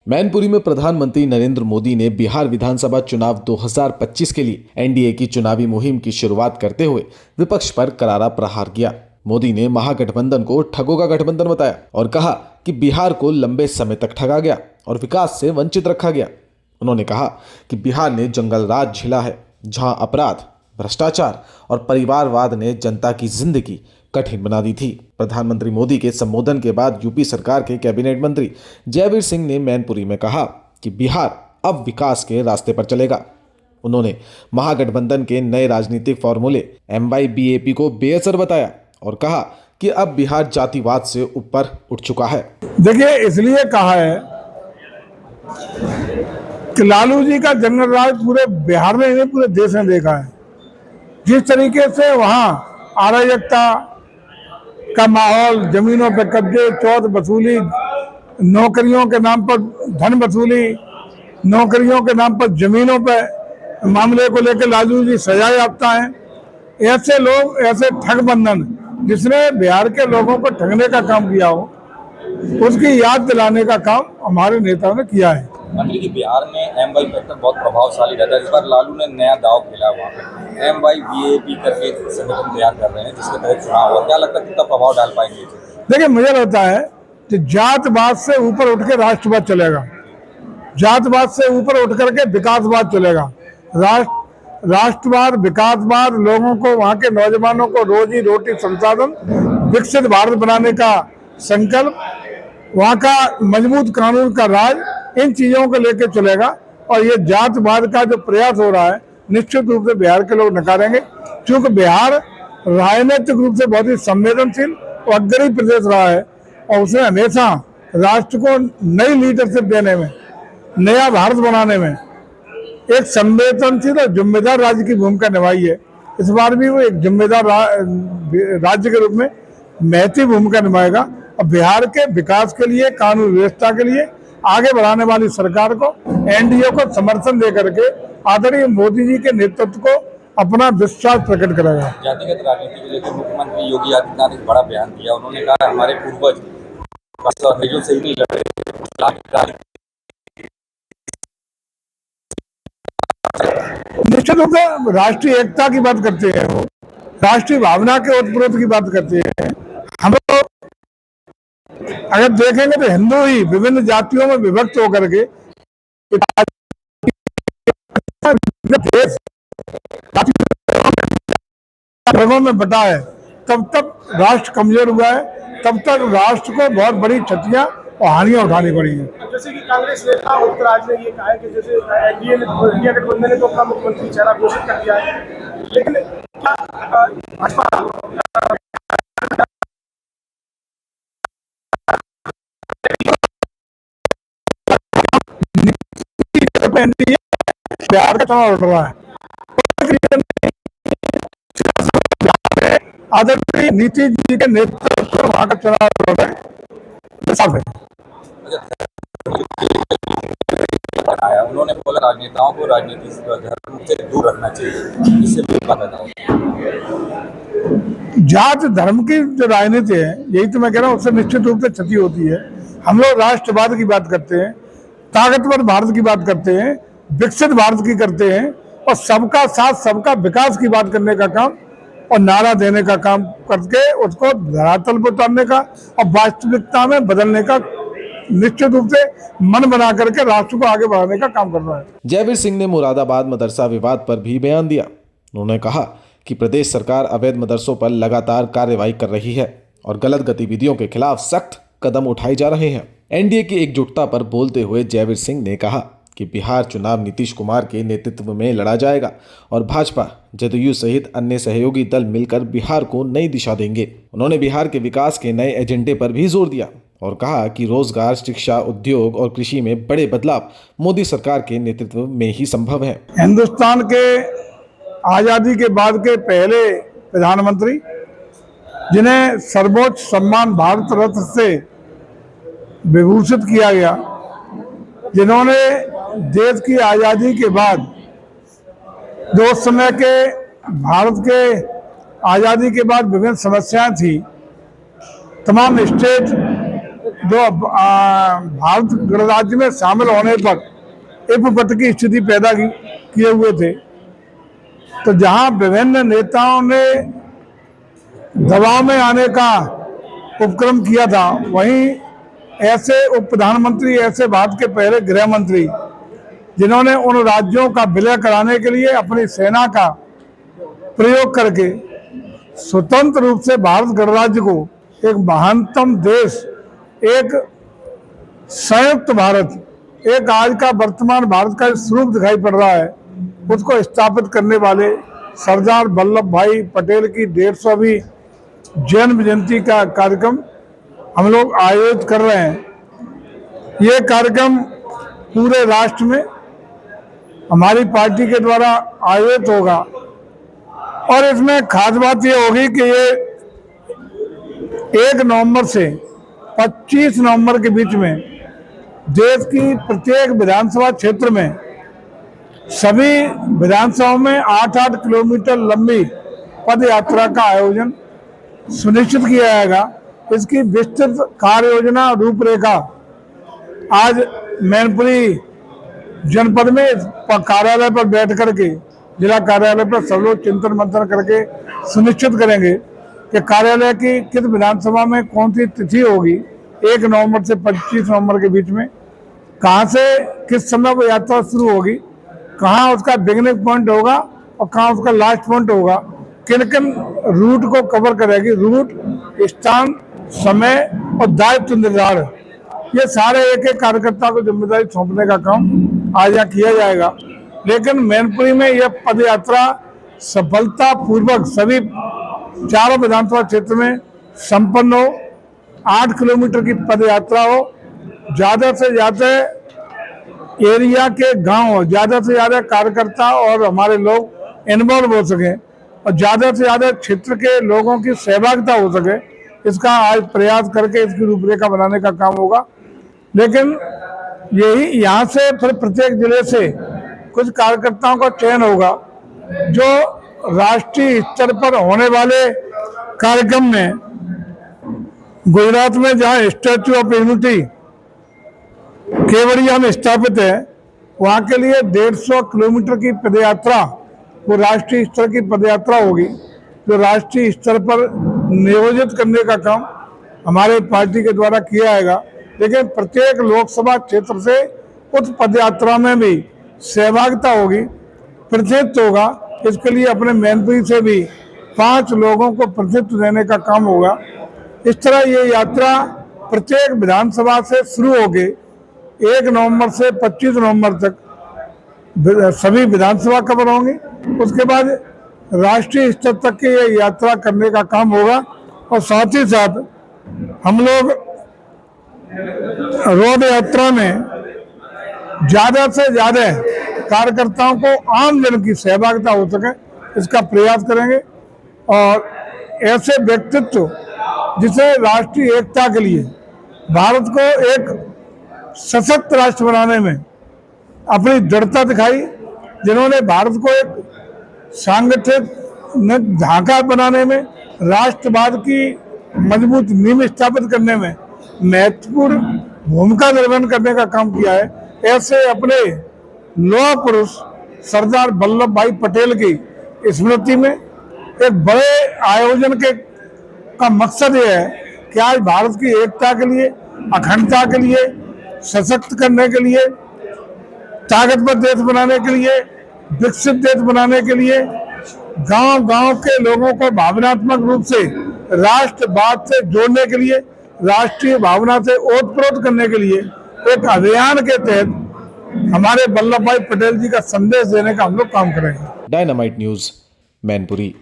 मैनपुरी में प्रधानमंत्री नरेंद्र मोदी ने बिहार विधानसभा चुनाव 2025 के लिए एनडीए की चुनावी मुहिम की शुरुआत करते हुए विपक्ष पर करारा प्रहार किया। मोदी ने महागठबंधन को ठगों का गठबंधन बताया और कहा कि बिहार को लंबे समय तक ठगा गया और विकास से वंचित रखा गया। उन्होंने कहा कि बिहार ने जंगल राज झेला है, जहां अपराध, भ्रष्टाचार और परिवारवाद ने जनता की जिंदगी कठिन बना दी थी। प्रधानमंत्री मोदी के संबोधन के बाद यूपी सरकार के कैबिनेट मंत्री जयवीर सिंह ने मैनपुरी में कहा कि बिहार अब विकास के रास्ते पर चलेगा। उन्होंने महागठबंधन के नए राजनीतिक फॉर्मूले MYBAP को बेअसर बताया और कहा कि अब बिहार जातिवाद से ऊपर उठ चुका है। देखिए, इसलिए कहा है कि लालू जी का जंगल राज पूरे बिहार में नहीं, पूरे देश में देखा है। जिस तरीके से वहाँ अराजकता का माहौल, जमीनों पर कब्जे, चौथ वसूली, नौकरियों के नाम पर धन वसूली, नौकरियों के नाम पर जमीनों पर मामले को लेकर लालू जी सजा याफ्ता हैं। ऐसे लोग, ऐसे ठग बंधन जिसने बिहार के लोगों को ठगने का काम किया हो, उसकी याद दिलाने का काम हमारे नेताओं ने किया है। मंत्री जी, बिहार में MY फैक्टर बहुत प्रभावशाली रहता है। इस बार लालू ने नया दाव खेला, वहाँ पे MYBAP करके संगठन तैयार कर रहे हैं जिसके तहत चुनाव हुआ। क्या लगता है कितना प्रभाव डाल पाएंगे? देखिए, मुझे लगता है कि जातवाद से ऊपर उठ के राष्ट्रवाद चलेगा, जातवाद से ऊपर उठ करके विकासवाद चलेगा। राष्ट्रवाद, विकासवाद, लोगों को, वहाँ के नौजवानों को रोजी रोटी, संसाधन, विकसित भारत बनाने का संकल्प, वहाँ का मजबूत कानून का राज, इन चीजों को लेकर चलेगा। और ये जातवाद का जो प्रयास हो रहा है, निश्चित रूप से बिहार के लोग नकारेंगे, क्योंकि बिहार राजनीतिक रूप से बहुत ही संवेदनशील और अग्रणी प्रदेश रहा है और उसने हमेशा राष्ट्र को नई लीडरशिप देने में, नया भारत बनाने में एक संवेदनशील और जिम्मेदार राज्य की भूमिका निभाई है। इस बार भी वो एक जिम्मेदार राज्य के रूप में महती भूमिका निभाएगा और बिहार के विकास के लिए, कानून व्यवस्था के लिए आगे बढ़ाने वाली सरकार को, एनडीए को समर्थन दे करके आदरणीय मोदी जी के नेतृत्व को अपना विश्वास प्रकट करेगा। जातिगत राजनीति को लेकर मुख्यमंत्री योगी आदित्यनाथ ने एक बड़ा बयान दिया। उन्होंने कहा हमारे पूर्वज अंग्रेजों से ही नहीं लड़े, निश्चित रूप से राष्ट्रीय एकता की बात करते हैं, वो राष्ट्रीय भावना के उत्प्रेरक की बात करते हैं। हम लोग अगर देखेंगे तो हिंदू ही विभिन्न जातियों में विभक्त होकर के देश भागों में बटा है, तब तक राष्ट्र कमजोर हुआ है, तब तक राष्ट्र को बहुत बड़ी क्षतियां और हानियां उठानी पड़ी हैं। जैसे कि कांग्रेस नेता उत्तराज ने ये कहा है कि जैसे इंडिया गठबंधन ने तो अपना मुख्यमंत्री चेहरा घोषित कर दिया है, लेकिन क्या भाजपा बिहार का चुनाव लड़ रहा है? आदरणीय नीतीश जी के नेतृत्व में वहां का चुनाव लड़ रहा है। उन्होंने बोला राजनेताओं को राजनीति धर्म से दूर रखना चाहिए, इससे जात धर्म की जो राजनीति है, यही तो मैं कह रहा हूँ, उससे निश्चित रूप से क्षति होती है। हम लोग राष्ट्रवाद की बात करते हैं, ताकतवर भारत की बात करते हैं, विकसित भारत की करते हैं और सबका साथ, सबका विकास की बात करने का काम और नारा देने का काम करके उसको धरातल पर उतारने का और वास्तविकता में बदलने का निश्चित रूप से मन बना करके राष्ट्र को आगे बढ़ाने का काम कर रहा है। जयवीर सिंह ने मुरादाबाद मदरसा विवाद पर भी बयान दिया। उन्होंने कहा कि प्रदेश सरकार अवैध मदरसों पर लगातार कार्रवाई कर रही है और गलत गतिविधियों के खिलाफ सख्त कदम उठाए जा रहे हैं। एनडीए की एकजुटता पर बोलते हुए जयवीर सिंह ने कहा कि बिहार चुनाव नीतीश कुमार के नेतृत्व में लड़ा जाएगा और भाजपा, जदयू सहित अन्य सहयोगी दल मिलकर बिहार को नई दिशा देंगे। उन्होंने बिहार के विकास के नए एजेंडे पर भी जोर दिया और कहा कि रोजगार, शिक्षा, उद्योग और कृषि में बड़े बदलाव मोदी सरकार के नेतृत्व में ही संभव है। हिंदुस्तान के आजादी के बाद के पहले प्रधानमंत्री, जिन्हें सर्वोच्च सम्मान भारत रत्न से विभूषित किया गया, जिन्होंने देश की आजादी के बाद जो उस समय के भारत के आजादी के बाद विभिन्न समस्याएं थी, तमाम स्टेट भारत गणराज्य में शामिल होने पर उपपद की स्थिति पैदा किए हुए थे। तो जहां विभिन्न नेताओं ने दबाव में आने का उपक्रम किया था, वहीं ऐसे उप प्रधानमंत्री, ऐसे भारत के पहले गृह मंत्री जिन्होंने उन राज्यों का विलय कराने के लिए अपनी सेना का प्रयोग करके स्वतंत्र रूप से भारत गणराज्य को एक महानतम देश, एक संयुक्त भारत, एक आज का वर्तमान भारत का स्वरूप दिखाई पड़ रहा है, उसको स्थापित करने वाले सरदार वल्लभ भाई पटेल की 150वीं जन्म जयंती का कार्यक्रम हम लोग आयोजित कर रहे हैं। ये कार्यक्रम पूरे राष्ट्र में हमारी पार्टी के द्वारा आयोजित होगा और इसमें खास बात ये होगी कि ये 1 नवंबर से 25 नवंबर के बीच में देश की प्रत्येक विधानसभा क्षेत्र में सभी विधानसभाओं में 8-8 किलोमीटर लंबी पद यात्रा का आयोजन सुनिश्चित किया जाएगा। इसकी विस्तृत कार्य योजना रूपरेखा आज मैनपुरी जनपद में कार्यालय पर बैठ करके, जिला कार्यालय पर सब लोग चिंतन मंथन करके सुनिश्चित करेंगे कि कार्यालय की किस विधानसभा में कौन सी तिथि होगी 1 नवंबर से 25 नवंबर के बीच में, कहाँ से किस समय वो यात्रा शुरू होगी, कहाँ उसका बिगिनिंग पॉइंट होगा और कहाँ उसका लास्ट पॉइंट होगा, किन किन रूट को कवर करेगी, रूट, स्थान, समय और दायित्व निर्धारण, ये सारे एक एक कार्यकर्ता को जिम्मेदारी सौंपने का काम आज यहाँ किया जाएगा। लेकिन मैनपुरी में यह पद यात्रा सफलता पूर्वक सभी 4 विधानसभा क्षेत्र में संपन्न हो, 8 किलोमीटर की पद यात्रा हो, ज्यादा से ज्यादा एरिया के गांव, ज्यादा से ज्यादा कार्यकर्ता और हमारे लोग इन्वॉल्व हो सके और ज्यादा से ज्यादा क्षेत्र के लोगों की सहभागिता हो सके, इसका आज प्रयास करके इसकी रूपरेखा बनाने का काम होगा। लेकिन यही यहाँ से फिर प्रत्येक जिले से कुछ कार्यकर्ताओं का चयन होगा जो राष्ट्रीय स्तर पर होने वाले कार्यक्रम में, गुजरात में जहाँ स्टैच्यू ऑफ यूनिटी केवड़िया में स्थापित है, वहाँ के लिए 150 किलोमीटर की पदयात्रा, वो राष्ट्रीय स्तर की पदयात्रा होगी जो राष्ट्रीय स्तर पर नियोजित करने का काम हमारे पार्टी के द्वारा किया जाएगा। लेकिन प्रत्येक लोकसभा क्षेत्र से उस पदयात्रा में भी सहभागिता होगी, प्रतिनिधित्व होगा। इसके लिए अपने मैनपुरी से भी 5 लोगों को प्रतिनिधित्व देने का काम होगा। इस तरह ये यात्रा प्रत्येक विधानसभा से शुरू होगी 1 नवंबर से 25 नवंबर तक सभी विधानसभा कवर होंगी। उसके बाद राष्ट्रीय स्तर तक की ये यात्रा करने का काम होगा और साथ ही साथ हम लोग रोड यात्रा में ज्यादा से ज्यादा कार्यकर्ताओं को आम जन की सहभागिता हो सके, इसका प्रयास करेंगे और ऐसे व्यक्तित्व जिसे राष्ट्रीय एकता के लिए, भारत को एक सशक्त राष्ट्र बनाने में अपनी दृढ़ता दिखाई, जिन्होंने भारत को एक सांगठनिक ढांचा बनाने में, राष्ट्रवाद की मजबूत नींव स्थापित करने में महत्वपूर्ण भूमिका निर्वहन करने का काम किया है, ऐसे अपने लौह पुरुष सरदार वल्लभ भाई पटेल की स्मृति में एक बड़े आयोजन का मकसद ये है कि आज भारत की एकता के लिए, अखंडता के लिए, सशक्त करने के लिए, ताकतवर देश बनाने के लिए, विकसित देश बनाने के लिए, गांव-गांव के लोगों को भावनात्मक रूप से राष्ट्रवाद से जोड़ने के लिए, राष्ट्रीय भावना से ओतप्रोत करने के लिए एक अभियान के तहत हमारे वल्लभ भाई पटेल जी का संदेश देने का हम लोग काम करेंगे। Dynamite news, Mainpuri.